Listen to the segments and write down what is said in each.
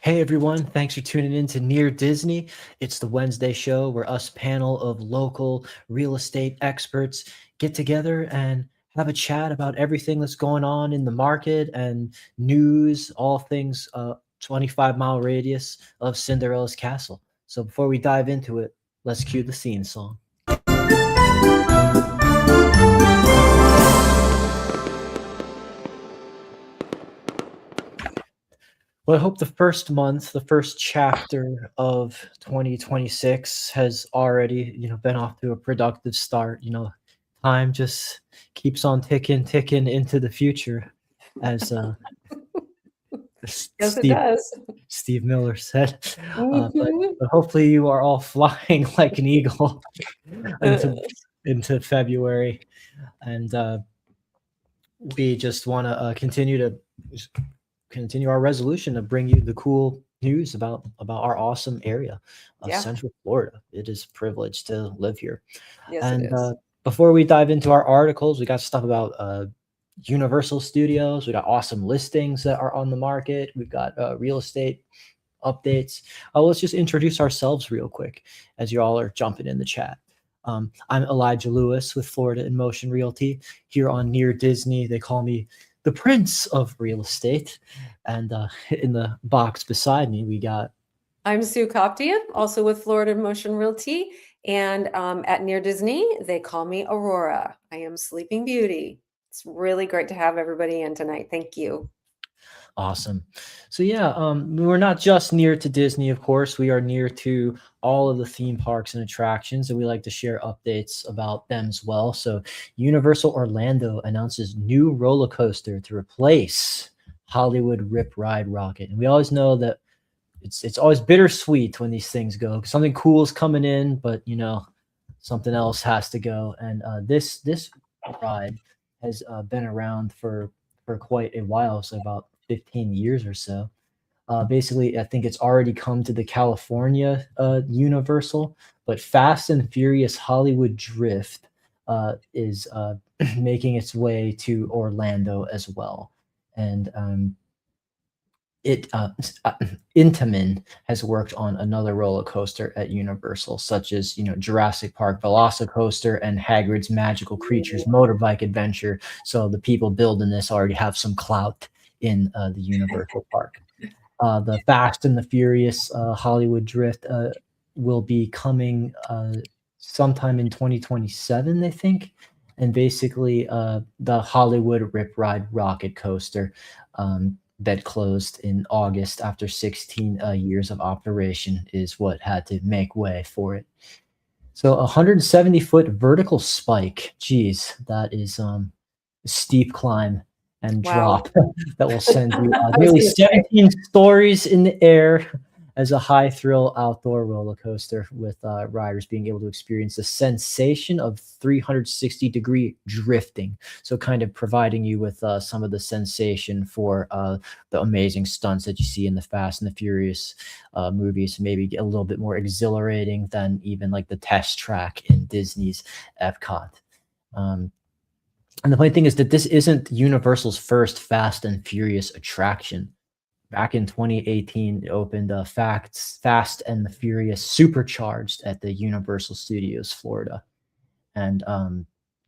Hey everyone, thanks for tuning in to Near Disney. It's the Wednesday show where us panel of local real estate experts get together and have a chat about everything that's going on in the market and news, all things 25-mile radius of Cinderella's castle. So before we dive into it, let's cue the scene song. Well, I hope the first month, the first chapter of 2026 has already, been off to a productive start. Time just keeps on ticking into the future, as Yes, it Steve does. Steve Miller said. But, Mhm. but hopefully, you are all flying like an eagle into into February, and we just want to continue our resolution to bring you the cool news about our awesome area of Yeah. Central Florida. It is a privilege to live here. Yes, it And is. before we dive into our articles, we got stuff about Universal Studios. We got awesome listings that are on the market. We've got real estate updates. Let's just introduce ourselves real quick as you all are jumping in the chat. I'm Elijah Lewis with Florida in Motion Realty here on Near Disney. They call me the Prince of Real Estate. And in the box beside me, we got I'm Sue Coptia, also with Florida Motion Realty. And at Near Disney, they call me Aurora. I am Sleeping Beauty. It's really great to have everybody in tonight. Thank you. awesome. So yeah, we're not just near to Disney, of course. We are near to all of the theme parks and attractions, and we like to share updates about them as well. So Universal Orlando announces new roller coaster to replace Hollywood Rip Ride Rocket. And we always know that it's always bittersweet when these things go. Something cool is coming in, but something else has to go. And this ride has been around for quite a while, so about 15 years or so. Basically, I think it's already come to the California Universal, but Fast and Furious Hollywood Drift is making its way to Orlando as well. And it Intamin has worked on another roller coaster at Universal, such as Jurassic Park Velocicoaster and Hagrid's Magical Creatures Motorbike Adventure. So the people building this already have some clout in the Universal Park. The Fast and the Furious Hollywood Drift will be coming sometime in 2027, I think. And basically, the Hollywood Rip Ride Rocket Coaster that closed in August after 16 years of operation is what had to make way for it. So a 170-foot vertical spike. Geez, that is a steep climb and Wow. drop that will send you I was nearly going to say, 17 stories in the air as a high thrill outdoor roller coaster with riders being able to experience the sensation of 360-degree drifting. So kind of providing you with some of the sensation for the amazing stunts that you see in the Fast and the Furious movies, maybe a little bit more exhilarating than even like the test track in Disney's Epcot. Um, and the funny thing is that this isn't Universal's first Fast and Furious attraction. Back in 2018, it opened Fast and the Furious Supercharged at the Universal Studios Florida and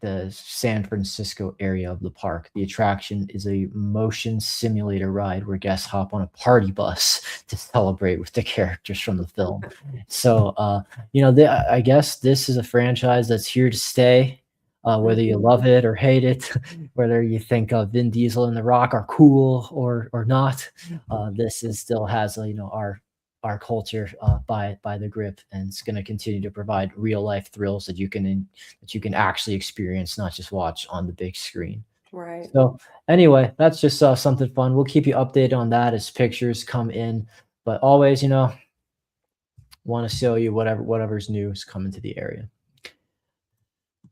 the San Francisco area of the park. The attraction is a motion simulator ride where guests hop on a party bus to celebrate with the characters from the film. So, I guess this is a franchise that's here to stay. Whether you love it or hate it, whether you think Vin Diesel and The Rock are cool or not, this is still has our culture by the grip, and it's going to continue to provide real life thrills that you can actually experience, not just watch on the big screen. right. So anyway, that's just something fun. We'll keep you updated on that as pictures come in, but always, want to show you whatever's new is coming to the area.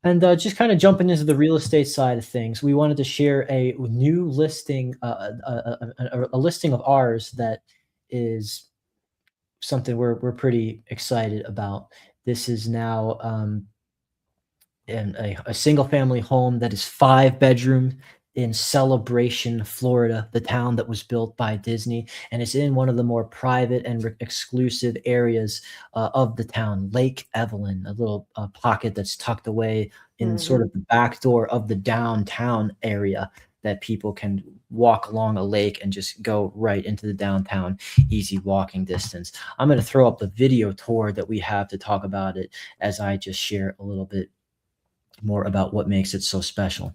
And just kind of jumping into the real estate side of things, we wanted to share a new listing, a listing of ours that is something we're pretty excited about. This is now in a single family home that is 5 bedrooms in Celebration, Florida, the town that was built by Disney, and it's in one of the more private and exclusive areas of the town, Lake Evelyn, a little pocket that's tucked away in sort of Mhm. the back door of the downtown area that people can walk along a lake and just go right into the downtown, easy walking distance. I'm going to throw up the video tour that we have to talk about it as I just share a little bit more about what makes it so special.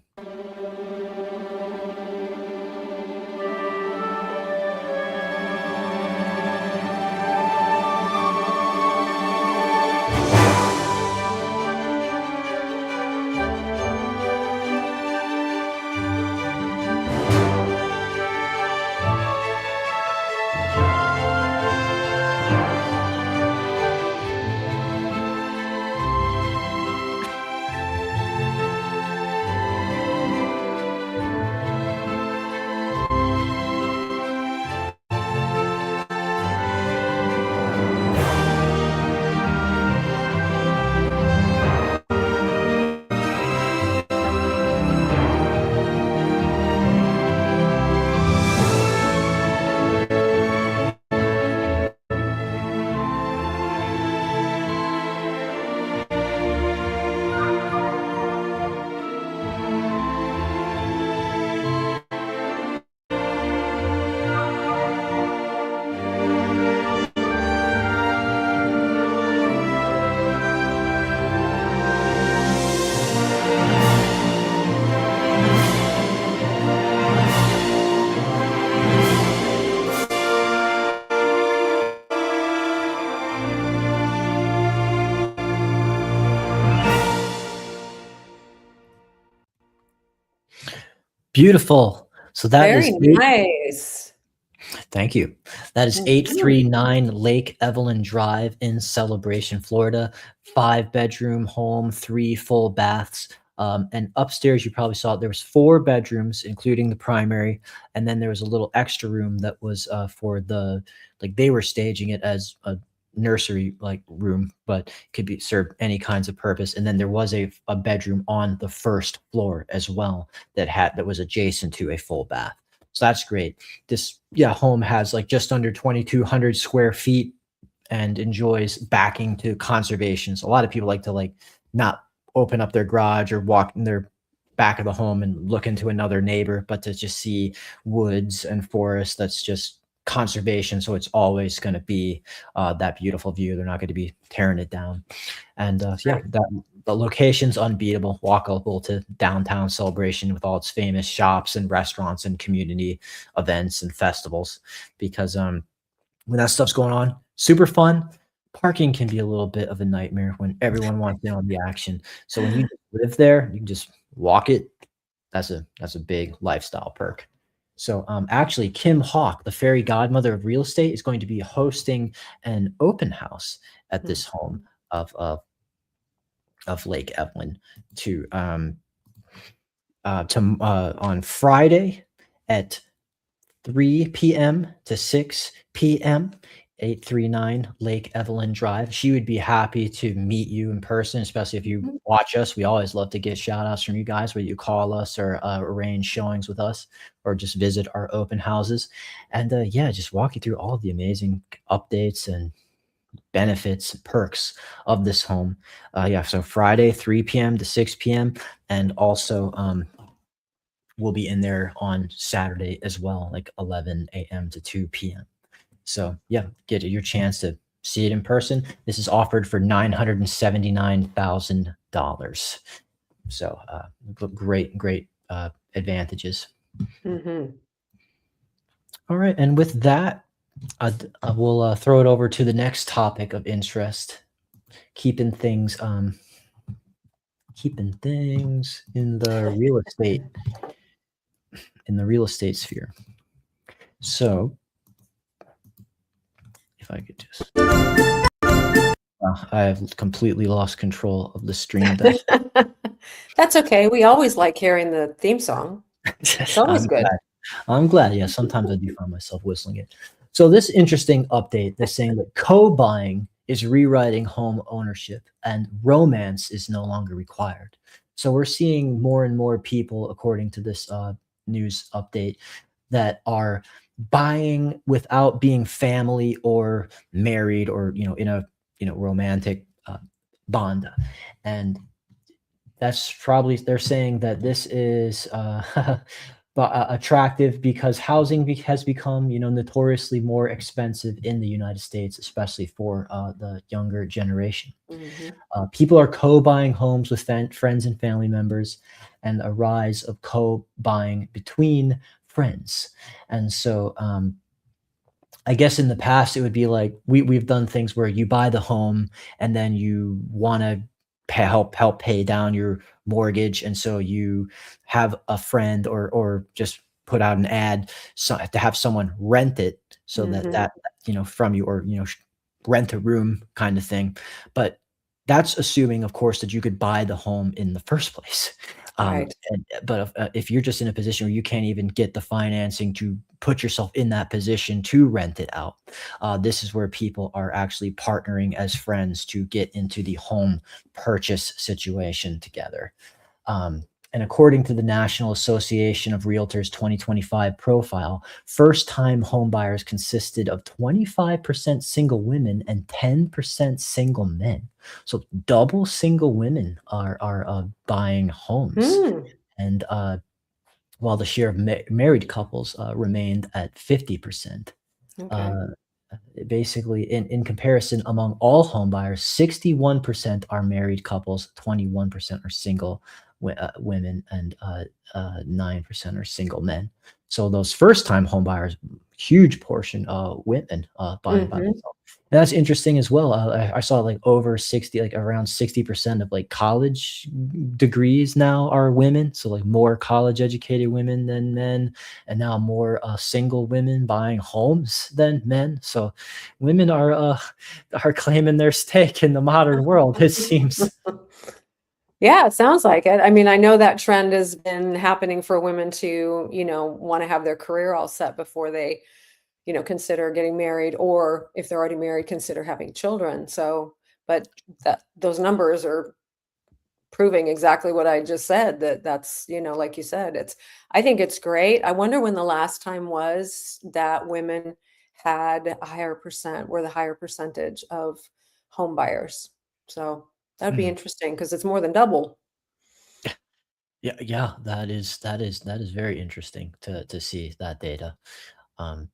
Beautiful. So that Very is nice. thank you. That is Mhm. 839 Lake Evelyn Drive in Celebration, Florida. 5-bedroom home, 3 full baths. And upstairs, you probably saw there was 4 bedrooms, including the primary, and then there was a little extra room that was for the like they were staging it as a nursery like room, but could be served any kinds of purpose. And then there was a bedroom on the first floor as well that was adjacent to a full bath. So that's great. This home has like just under 2,200 square feet and enjoys backing to conservation. So a lot of people like to not open up their garage or walk in their back of the home and look into another neighbor, but to just see woods and forest. That's just conservation. So it's always going to be that beautiful view. They're not going to be tearing it down. And Right. the location's unbeatable, walkable to downtown Celebration with all its famous shops and restaurants and community events and festivals. Because when that stuff's going on, super fun. Parking can be a little bit of a nightmare when everyone wants in on the action. So when you live there, you can just walk it. That's a big lifestyle perk. So actually, Kim Hawk, the fairy godmother of real estate, is going to be hosting an open house at this home Mhm. of Lake Evelyn to on Friday at 3 p.m. to 6 p.m. 839 Lake Evelyn Drive. She would be happy to meet you in person, especially if you Mhm. watch us. We always love to get shout outs from you guys, whether you call us or arrange showings with us or just visit our open houses. And just walk you through all the amazing updates and benefits, perks of this home. So Friday, 3 p.m. to 6 p.m. And also, we'll be in there on Saturday as well, like 11 a.m. to 2 p.m. So get your chance to see it in person. This is offered for $979,000. So great advantages. Mhm. All right, and with that, I will throw it over to the next topic of interest, keeping things in the real estate sphere. So if I could just I have completely lost control of the stream deck. That's okay. We always like hearing the theme song. It's always I'm good. glad. I'm glad. Yeah, sometimes I do find myself whistling it. So this interesting update, they're saying that co-buying is rewriting home ownership and romance is no longer required. So we're seeing more and more people, according to this news update that are buying without being family or married or in a romantic bond, and that's probably they're saying that this is attractive because housing has become notoriously more expensive in the United States, especially for the younger generation. Mhm. People are co-buying homes with friends and family members, and a rise of co-buying between friends. And so, I guess in the past it would be like we've done things where you buy the home and then you want to help pay down your mortgage, and so you have a friend or just put out an ad so to have someone rent it so that Mhm. from you, or rent a room kind of thing. But that's assuming, of course, that you could buy the home in the first place. Right. But if you're just in a position where you can't even get the financing to put yourself in that position to rent it out, this is where people are actually partnering as friends to get into the home purchase situation together. And according to the National Association of Realtors 2025 profile, first time homebuyers consisted of 25% single women and 10% single men. So double single women are buying homes. Hmm. And while the share of married couples remained at 50%. Okay. Uh, Basically, in comparison, among all home buyers, 61% are married couples, 21% are single women, and 9% are single men. So those first time home buyers, huge portion women buying by Mhm. themselves. And that's interesting as well. I saw like over 60, like around 60% of like college degrees now are women. So like more college educated women than men, and now more single women buying homes than men. So women are claiming their stake in the modern world, it seems. Yeah, it sounds like it. I mean, I know that trend has been happening for women to, want to have their career all set before they, consider getting married, or if they're already married, consider having children. So, but those numbers are proving exactly what I just said, that's, like you said, I think it's great. I wonder when the last time was that women had a higher percent, were the higher percentage of home buyers. So that'd be Hmm. interesting because it's more than double. Yeah, yeah, that is very interesting to see that data. Um,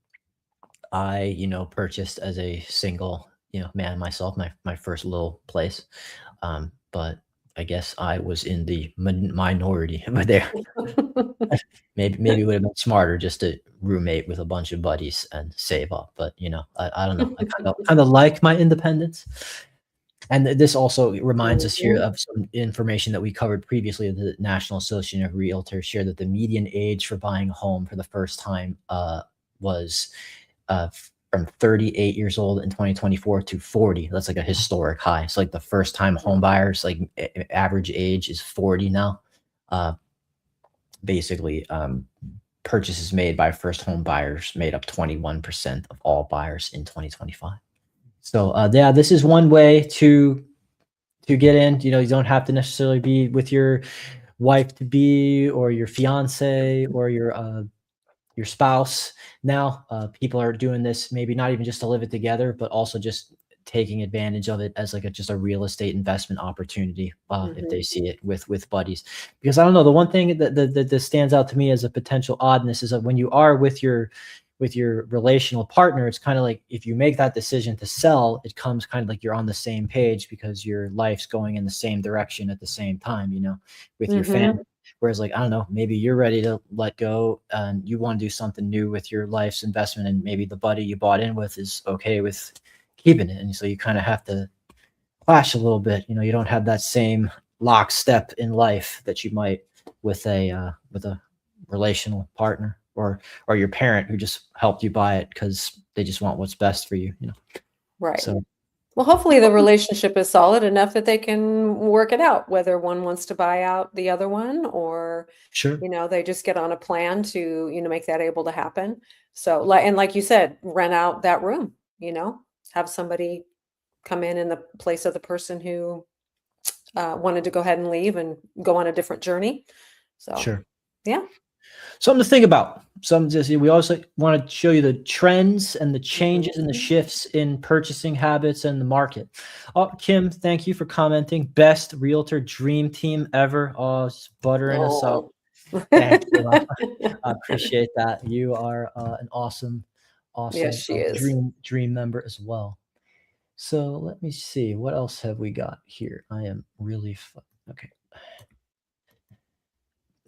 I, purchased as a single, man myself, my first little place. But I guess I was in the minority. But there, maybe it would have been smarter just to roommate with a bunch of buddies and save up. But I don't know. I kind of like my independence. And this also reminds us here Mhm, of some information that we covered previously. The National Association of Realtors shared that the median age for buying a home for the first time was from 38 years old in 2024 to 40. That's like a historic high. So like the first time home buyers, like average age is 40 now. Uh, Basically, purchases made by first home buyers made up 21% of all buyers in 2025. So yeah, this is one way to get in. You don't have to necessarily be with your wife to be or your fiance or your spouse. Now, people are doing this maybe not even just to live it together, but also just taking advantage of it as like just a real estate investment opportunity if mhm, they see it with buddies. Because I don't know, the one thing that stands out to me as a potential oddness is that when you are with your relational partner, it's kind of like if you make that decision to sell, it comes kind of like you're on the same page because your life's going in the same direction at the same time, with your mhm. family. Whereas, like, I don't know, maybe you're ready to let go and you want to do something new with your life's investment, and maybe the buddy you bought in with is okay with keeping it. And so you kind of have to clash a little bit. You don't have that same lockstep in life that you might with a relational partner or your parent who just helped you buy it because they just want what's best for you. Right. So Well, hopefully the relationship is solid enough that they can work it out, whether one wants to buy out the other one, or, sure, they just get on a plan to, make that able to happen. So, like you said, rent out that room, have somebody come in the place of the person who wanted to go ahead and leave and go on a different journey. So, sure. yeah. Something to think about. We also want to show you the trends and the changes and the Mhm. shifts in purchasing habits and the market. Oh, Kim, thank you for commenting. Best realtor dream team ever. Oh, just buttering us up. Oh. Thank you. I appreciate that. You are an awesome, Yes, awesome she is. dream member as well. So let me see. What else have we got here? I am really okay.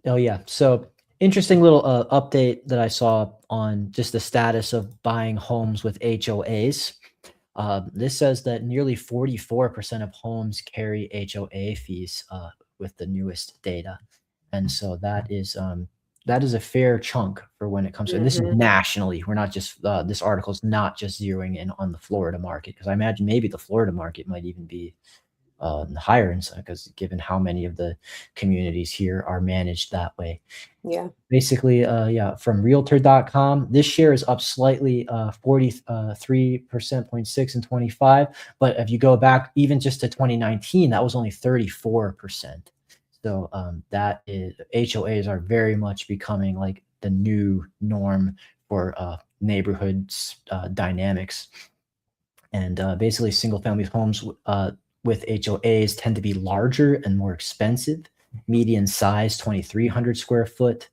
Oh yeah. So interesting little update that I saw on just the status of buying homes with HOAs. This says that nearly 44% of homes carry HOA fees with the newest data, and so that is a fair chunk for when it comes to. And this is Mhm. nationally. We're not just this article is not just zeroing in on the Florida market, because I imagine maybe the Florida market might even be higher, because given how many of the communities here are managed that way. Yeah. Basically, yeah, from Realtor.com, this share is up slightly, 43% 0.6 and 25. But if you go back even just to 2019, that was only 34%. So that is HOAs are very much becoming like the new norm for neighborhoods dynamics. And basically, single family homes with HOAs tend to be larger and more expensive. Median size 2,300 square foot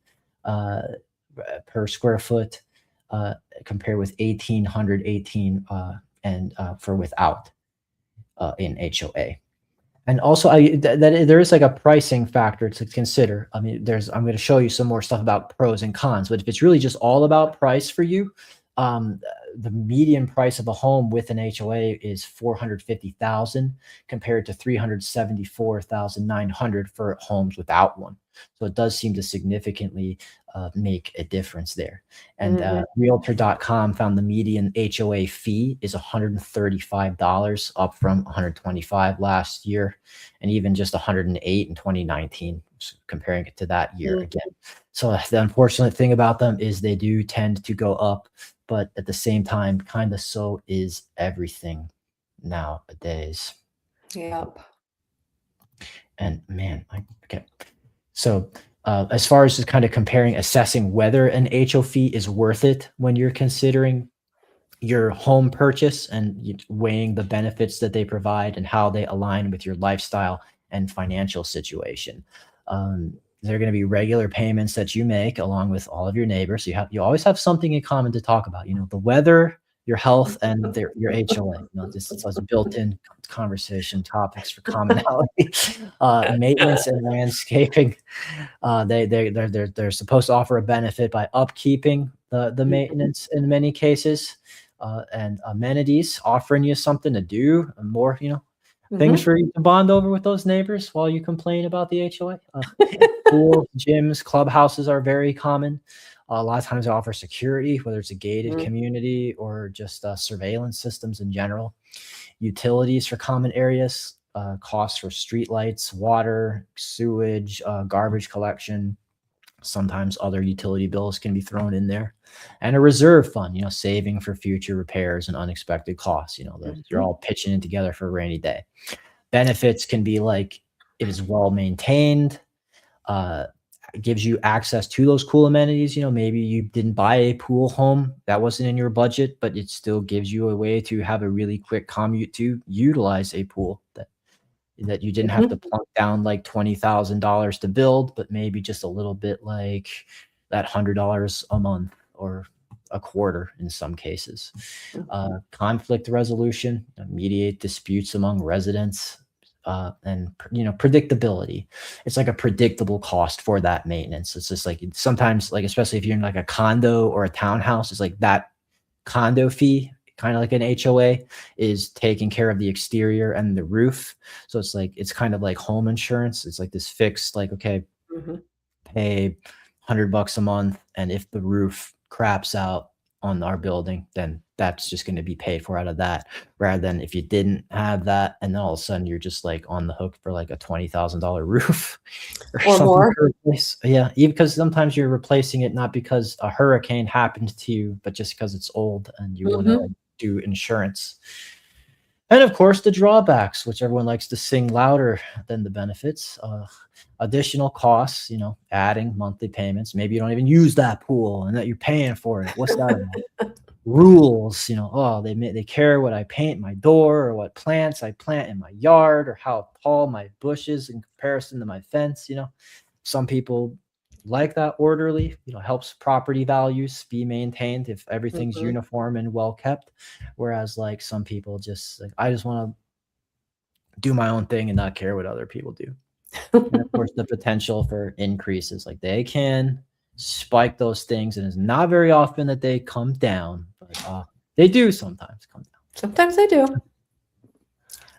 uh, per square foot, uh, compared with 1,818 and for without in HOA. And also, there is like a pricing factor to consider. I mean, I'm going to show you some more stuff about pros and cons, but if it's really just all about price for you, um, the median price of a home with an HOA is 450,000 compared to 374,900 for homes without one. So it does seem to significantly make a difference there. And Mhm. Realtor.com found the median HOA fee is $135, up from 125 last year, and even just 108 in 2019, comparing it to that year Mm. again. So the unfortunate thing about them is they do tend to go up, but at the same time, kind of so is everything nowadays. Yep. And man, okay. So as far as just kind of comparing, assessing whether an HO fee is worth it when you're considering your home purchase and weighing the benefits that they provide and how they align with your lifestyle and financial situation. There are going to be regular payments that you make along with all of your neighbors. You always have something in common to talk about. You know, the weather, your health, and your HOA. You know, this is a built-in conversation topics for commonality. Maintenance and landscaping. They're supposed to offer a benefit by upkeeping the Mhm. maintenance in many cases, and amenities, offering you something to do, and more, things Mhm. for you to bond over with those neighbors while you complain about the HOA. Pools, gyms, clubhouses are very common. A lot of times they offer security, whether it's a gated Mm. community or just surveillance systems in general. Utilities for common areas, costs for streetlights, water, sewage, garbage collection. Sometimes other utility bills can be thrown in there, and a reserve fund, saving for future repairs and unexpected costs. You're Mhm. all pitching in together for a rainy day. Benefits can be like it is well maintained, uh, gives you access to those cool amenities. Maybe you didn't buy a pool home that wasn't in your budget, but it still gives you a way to have a really quick commute to utilize a pool that you didn't have to Mhm. plunk down like $20,000 to build, but maybe just a little bit like that $100 a month or a quarter in some cases. Mhm. Conflict resolution, mediate disputes among residents, and predictability. It's like a predictable cost for that maintenance. It's just like sometimes, like especially if you're in like a condo or a townhouse, it's like that condo fee, kind of like an HOA, is taking care of the exterior and the roof. So it's kind of like home insurance. It's like this fixed, like, okay, Mhm. pay $100 a month, and if the roof craps out on our building, then that's just going to be paid for out of that. Rather than if you didn't have that, and then all of a sudden you're just like on the hook for like a $20,000 roof or Or something more. to replace. Yeah, even because sometimes you're replacing it not because a hurricane happened to you, but just because it's old and you want to Mhm. like do insurance. And of course, the drawbacks, which everyone likes to sing louder than the benefits. Additional costs, adding monthly payments. Maybe you don't even use that pool and that you're paying for it. What's that about? Rules, oh, they care what I paint my door or what plants I plant in my yard or how tall my bush is in comparison to my fence. Some people like that orderly, helps property values be maintained if everything's Mhm. uniform and well kept. Whereas like some people just like, I just want to do my own thing and not care what other people do. And of course, the potential for increases, like they can spike those things, and it's not very often that they come down, but they do sometimes come down. Sometimes they do.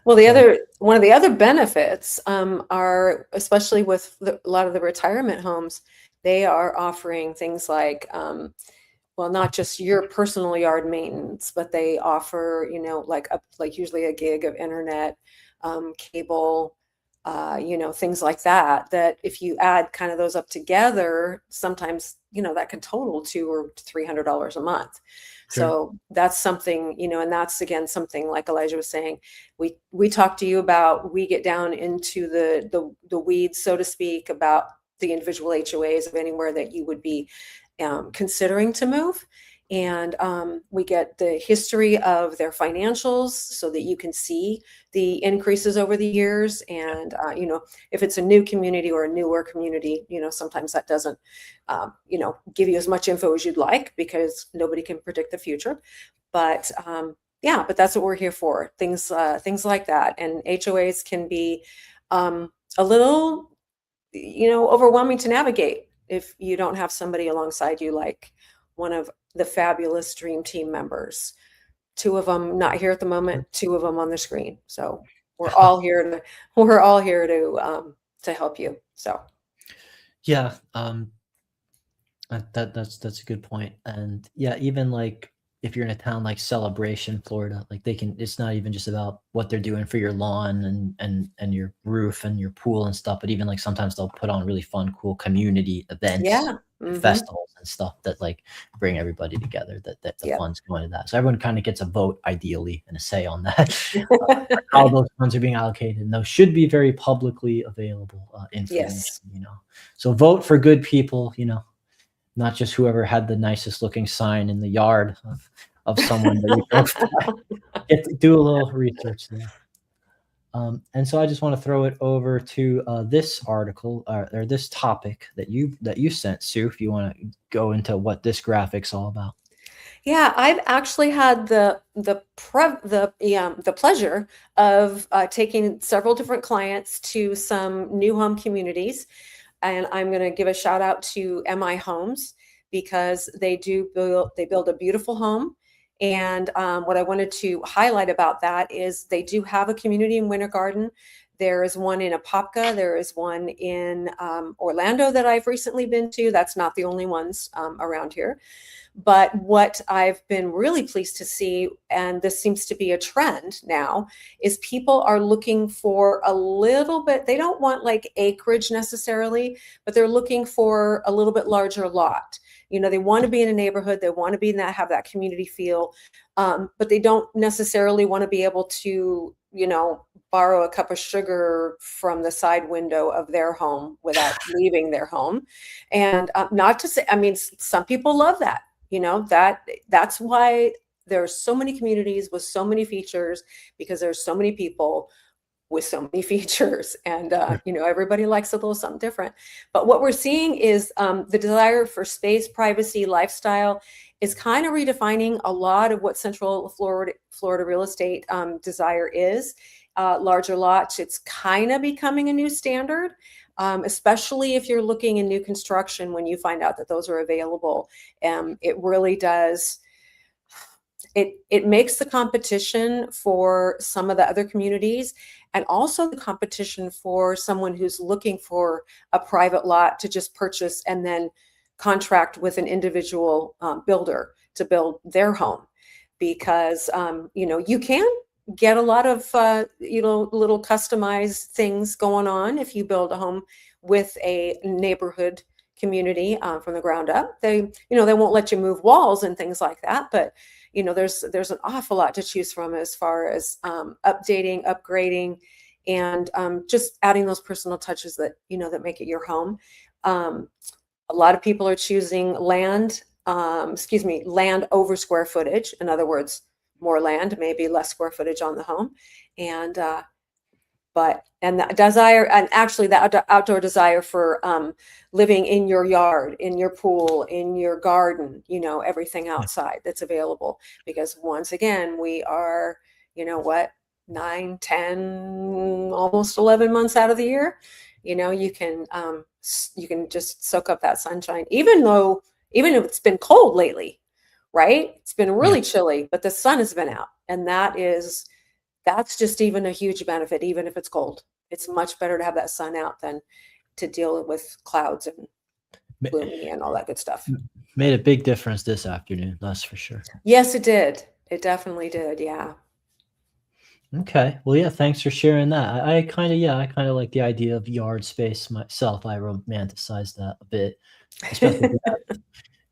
Well, So, one of the other benefits are, especially with a lot of the retirement homes, they are offering things like, well, not just your personal yard maintenance, but they offer, like usually a gig of internet, cable, things like that. That if you add kind of those up together, sometimes that can total $200 or $300 a month. sure. So that's something, and that's again something like Elijah was saying. We talk to you about, we get down into the weeds, so to speak, about the individual HOAs of anywhere that you would be considering to move. And we get the history of their financials so that you can see the increases over the years. And, if it's a new community or a newer community, sometimes that doesn't, give you as much info as you'd like because nobody can predict the future. But yeah, but that's what we're here for. Things like that. And HOAs can be a little, overwhelming to navigate if you don't have somebody alongside you, like one of the fabulous dream team members. Two of them not here at the moment, two of them on the screen. So we're all here to to help you. So Yeah, that's a good point. And yeah, even like if you're in a town like Celebration, Florida, like they can, it's not even just about what they're doing for your lawn and your roof and your pool and stuff, but even like sometimes they'll put on really fun, cool community events, yeah. Hmm. festivals and stuff that like bring everybody together, that the Yep. funds go into that. So everyone kind of gets a vote ideally and a say on that. For how those funds are being allocated. And those should be very publicly available Yes. information. So vote for good people, not just whoever had the nicest looking sign in the yard of someone that you drove by. Get to do a little research there. And so I just want to throw it over to this article or this topic that you sent, Sue. If you want to go into what this graphic's all about. Yeah, I've actually had the pleasure of taking several different clients to some new home communities, and I'm going to give a shout out to MI Homes because they build a beautiful home. And what I wanted to highlight about that is they do have a community in Winter Garden. There is one in Apopka. There is one in Orlando that I've recently been to. That's not the only ones around here. But what I've been really pleased to see, and this seems to be a trend now, is people are looking for a little bit, they don't want like acreage necessarily, but they're looking for a little bit larger lot. They want to be in a neighborhood, they want to be in that, have that community feel, but they don't necessarily want to be able to, borrow a cup of sugar from the side window of their home without leaving their home. And not to say, I mean, some people love that. That's why there's so many communities with so many features, because there's so many people with so many features, and everybody likes a little something different. But what we're seeing is the desire for space, privacy, lifestyle is kind of redefining a lot of what Central Florida real estate desire is. Larger lots, it's kind of becoming a new standard. Especially if you're looking in new construction, when you find out that those are available, it really does. It makes the competition for some of the other communities, and also the competition for someone who's looking for a private lot to just purchase and then contract with an individual builder to build their home, because you can get a lot of little customized things going on if you build a home with a neighborhood community from the ground up. They won't let you move walls and things like that, but there's an awful lot to choose from as far as updating, upgrading, and just adding those personal touches that that make it your home. A lot of people are choosing land over square footage. In other words, more land, maybe less square footage on the home. And the desire, and actually the outdoor desire for living in your yard, in your pool, in your garden, everything outside that's available. Because once again, we are, 9, 10, almost 11 months out of the year. You can just soak up that sunshine, even if it's been cold lately, right? It's been really chilly, but the sun has been out, and that's just even a huge benefit. Even if it's cold, it's much better to have that sun out than to deal with clouds and gloomy and all that good stuff. Made a big difference this afternoon, that's for sure. Yes, it did. It definitely did. Yeah. Okay. Well, yeah, thanks for sharing that. I kind of like the idea of yard space myself. I romanticize that a bit, especially if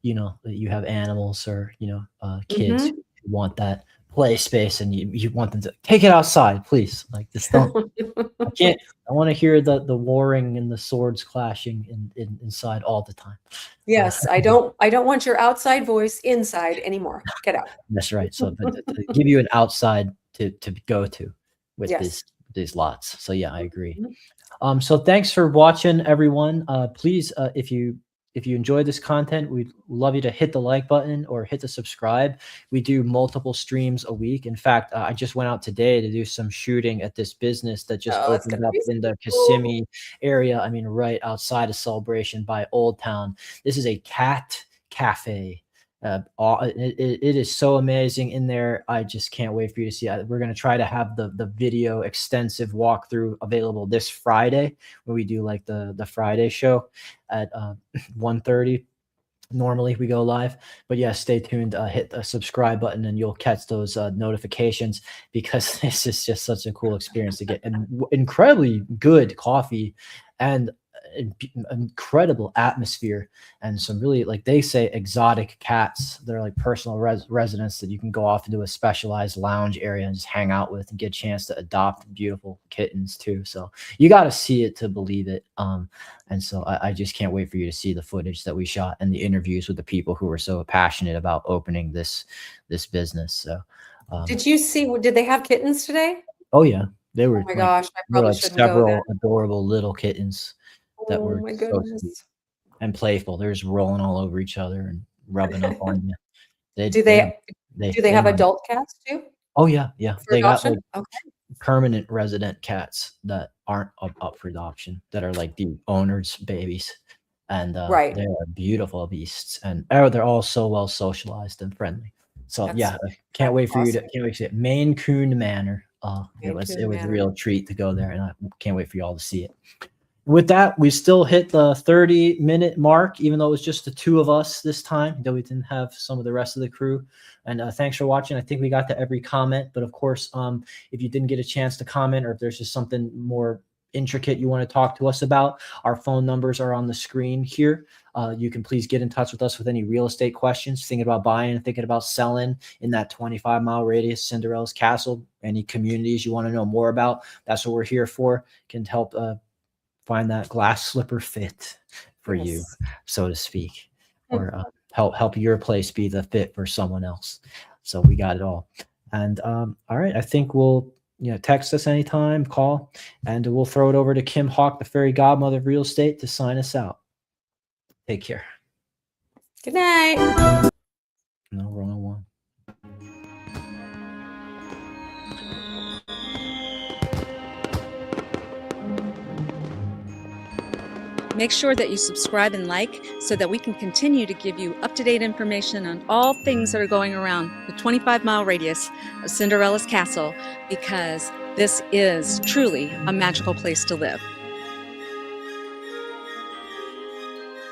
you have animals or, kids who want that play space, and you want them to take it outside, please. Like, just don't. I want to hear the warring and the swords clashing inside all the time. Yes, I don't want your outside voice inside anymore. Get out. That's right. So to give you an outside to go to with these lots. So yeah, I agree. So thanks for watching, everyone. Please, if you enjoy this content, we'd love you to hit the like button or hit the subscribe. We do multiple streams a week. In fact, I just went out today to do some shooting at this business that just opened up in the Kissimmee area. I mean, right outside of Celebration by Old Town. This is a cat cafe. It is so amazing in there. I just can't wait for you to see it. We're going to try to have the video extensive walkthrough available this Friday, when we do like the Friday show at 1:30. Normally we go live, but yeah, stay tuned. Hit the subscribe button and you'll catch those notifications, because this is just such a cool experience to get incredibly good coffee and incredible atmosphere, and some really, like they say, exotic cats. They're like personal residents that you can go off into a specialized lounge area and just hang out with and get a chance to adopt beautiful kittens too. So you got to see it to believe it. And so I just can't wait for you to see the footage that we shot and the interviews with the people who were so passionate about opening this business. So did they have kittens today? Oh yeah, they were. Oh my gosh, I probably shouldn't go several then. adorable little kittens that were my so goodness. sweet and playful. They're just rolling all over each other and rubbing up on you. Do they have adult cats too? Oh yeah. They adoption? got like permanent resident cats that aren't up for adoption, that are like the owner's babies, and they are beautiful beasts, and they're all so well socialized and friendly. So I can't wait for you to see it. Maine Coon Manor. It was a real treat to go there, and I can't wait for you all to see it. With that, we still hit the 30-minute mark, even though it was just the two of us this time, though we didn't have some of the rest of the crew. And thanks for watching. I think we got to every comment, but of course, if you didn't get a chance to comment, or if there's just something more intricate you want to talk to us about, our phone numbers are on the screen here. You can please get in touch with us with any real estate questions, thinking about buying, thinking about selling in that 25-mile radius, Cinderella's Castle, any communities you want to know more about. That's what we're here for. Can help find that glass slipper fit for you, so to speak, or help your place be the fit for someone else. So we got it all. And all right, I think we'll text us anytime, call, and we'll throw it over to Kim Hawk, the fairy godmother of real estate, to sign us out. Take care. Good night. No, wrong one. Make sure that you subscribe and like, so that we can continue to give you up-to-date information on all things that are going around the 25-mile radius of Cinderella's Castle, because this is truly a magical place to live.